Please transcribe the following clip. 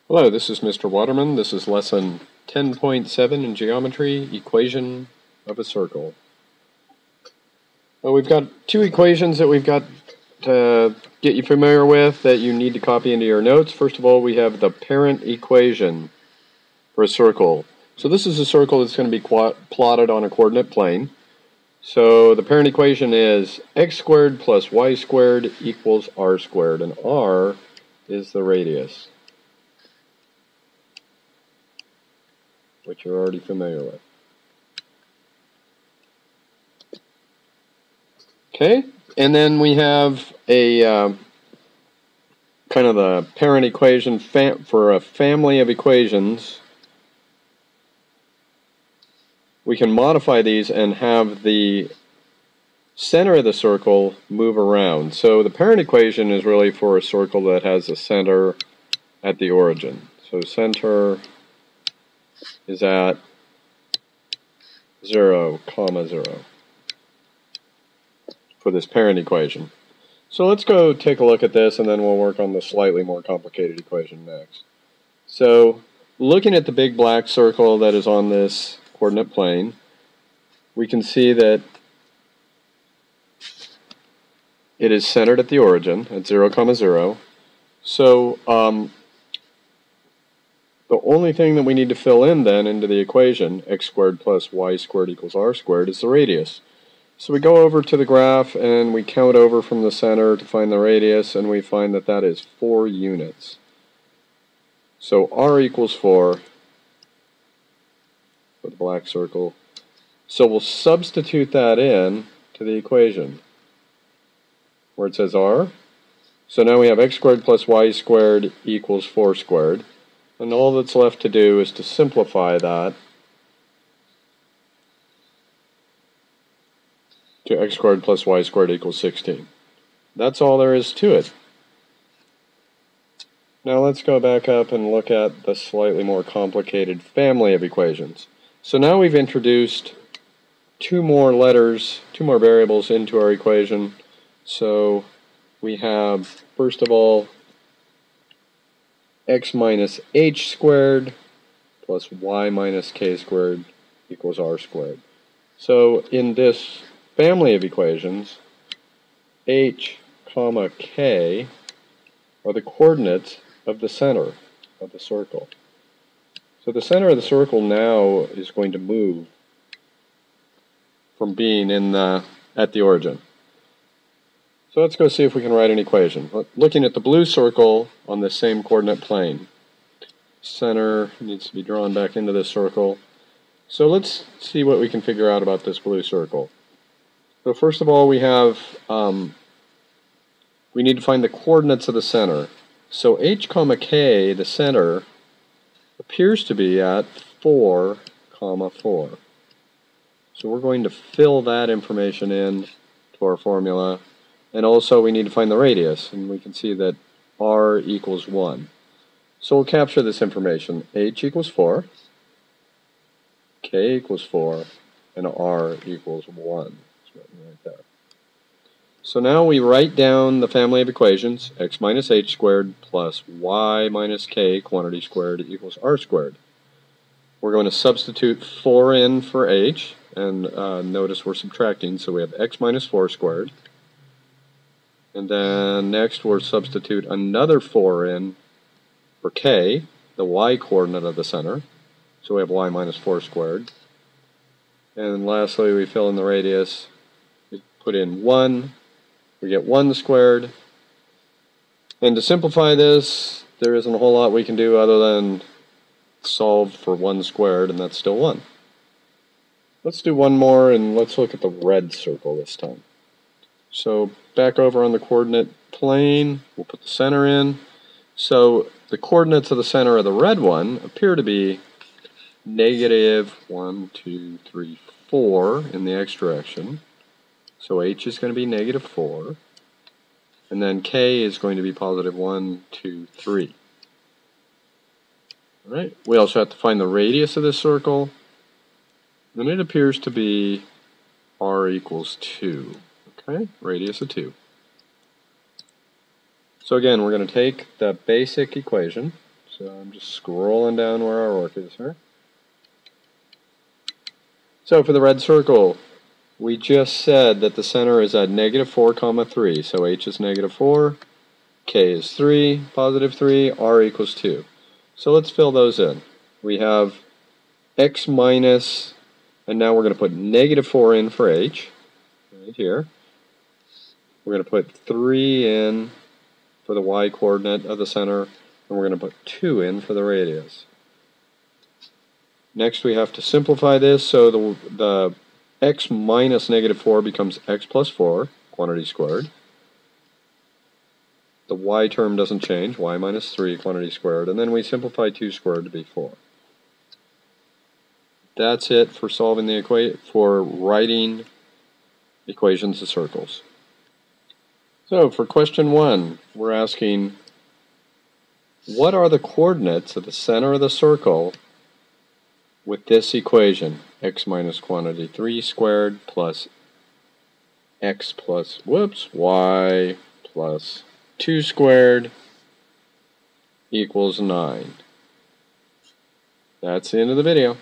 Hello, this is Mr. Waterman. This is lesson 10.7 in geometry, equation of a circle. Well, we've got two equations that we've got to get you familiar with that you need to copy into your notes. First of all, we have the parent equation for a circle. So this is a circle that's going to be plotted on a coordinate plane. So the parent equation is x squared plus y squared equals r squared, and r is the radius, which you're already familiar with. Okay, and then we have a kind of the parent equation for a family of equations. We can modify these and have the center of the circle move around. So the parent equation is really for a circle that has a center at the origin. So center is at 0, 0 for this parent equation. So let's go take a look at this, and then we'll work on the slightly more complicated equation next. So looking at the big black circle that is on this coordinate plane, we can see that it is centered at the origin at 0, 0. So the only thing that we need to fill in then into the equation, x squared plus y squared equals r squared, is the radius. So we go over to the graph and we count over from the center to find the radius, and we find that that is 4 units. So r equals 4 for the black circle. So we'll substitute that in to the equation where it says r. So now we have x squared plus y squared equals 4 squared. And all that's left to do is to simplify that to x squared plus y squared equals 16. That's all there is to it. Now let's go back up and look at the slightly more complicated family of equations. So now we've introduced two more variables into our equation. So we have, first of all, x minus h squared plus y minus k squared equals r squared. So in this family of equations, h, k are the coordinates of the center of the circle. So the center of the circle now is going to move from being at the origin. So let's go see if we can write an equation. Looking at the blue circle on the same coordinate plane, center needs to be drawn back into this circle. So let's see what we can figure out about this blue circle. So first of all, we have we need to find the coordinates of the center. So h, k, the center, appears to be at 4, 4. So we're going to fill that information in to our formula. And also we need to find the radius, and we can see that r equals 1. So we'll capture this information. H equals 4, k equals 4, and r equals 1. It's written right there. So now we write down the family of equations, x minus h squared plus y minus k, quantity squared, equals r squared. We're going to substitute 4 in for h, and notice we're subtracting, so we have x minus 4 squared. And then next we'll substitute another 4 in for k, the y coordinate of the center. So we have y minus 4 squared. And lastly we fill in the radius. We put in 1. We get 1 squared. And to simplify this, there isn't a whole lot we can do other than solve for 1 squared, and that's still 1. Let's do one more, and let's look at the red circle this time. So back over on the coordinate plane, we'll put the center in. So the coordinates of the center of the red one appear to be negative 1, 2, 3, 4 in the x direction. So h is going to be negative 4. And then k is going to be positive 1, 2, 3. All right. We also have to find the radius of this circle. And it appears to be r equals 2. Okay, radius of 2. So again, we're going to take the basic equation. So I'm just scrolling down where our work is here. So for the red circle, we just said that the center is at -4, 3. So h is -4, k is 3, positive 3, r equals 2. So let's fill those in. We have x minus, and now we're going to put -4 in for h, right here. We're going to put 3 in for the y coordinate of the center, and we're going to put 2 in for the radius. Next we have to simplify this, so the x minus -4 becomes x plus 4, quantity squared. The y term doesn't change, y minus 3, quantity squared, and then we simplify 2 squared to be 4. That's it for solving the for writing equations of circles. So for question 1, we're asking, what are the coordinates of the center of the circle with this equation? X minus quantity 3 squared plus x plus, y plus 2 squared equals 9. That's the end of the video.